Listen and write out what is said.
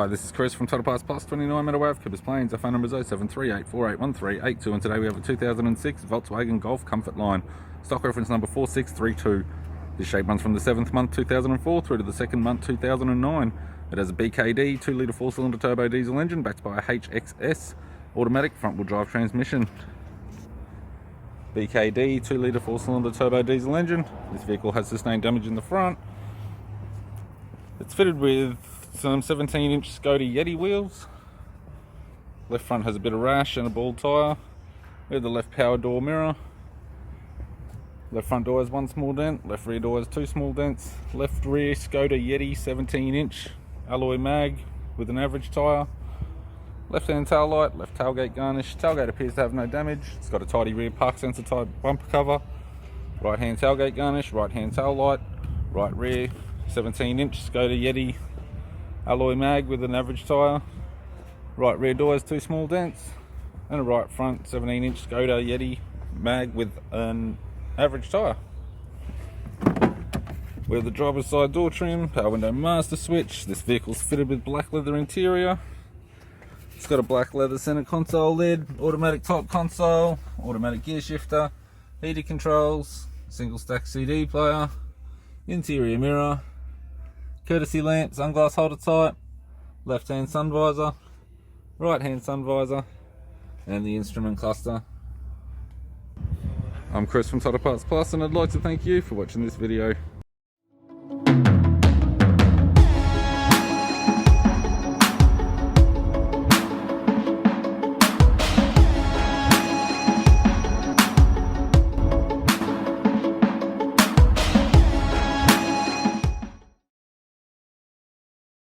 Hi, this is Chris from Total Parts Plus 29 Meadow Ave, Kippers Plains. Our phone number is 0738481382, and today we have a 2006 Volkswagen Golf Comfortline. Stock reference number 4632. This shape runs from the 7th month 2004 through to the 2nd month 2009. It has a BKD 2-litre 4-cylinder turbo diesel engine backed by a HXS automatic front-wheel drive transmission. BKD 2-litre 4-cylinder turbo diesel engine. This vehicle has sustained damage in the front. It's fitted with some 17-inch Skoda Yeti wheels. Left front has a bit of rash and a bald tyre. We have the left power door mirror. Left front door has one small dent. Left rear door has two small dents. Left rear Skoda Yeti 17-inch alloy mag with an average tyre. Left hand tail light, left tailgate garnish. Tailgate appears to have no damage. It's got a tidy rear park sensor type bumper cover. Right hand tailgate garnish, right hand tail light, right rear 17-inch Skoda Yeti alloy mag with an average tyre. Right rear door has two small dents, and a right front 17-inch Skoda Yeti mag with an average tyre. We have the driver's side door trim, power window master switch. This vehicle's fitted with black leather interior. It's got a black leather center console lid, automatic top console, automatic gear shifter, heated controls, single stack CD player, interior mirror, courtesy lamp, sunglass holder type, left hand sun visor, right hand sun visor, and the instrument cluster. I'm Chris from Total Parts Plus, and I'd like to thank you for watching this video.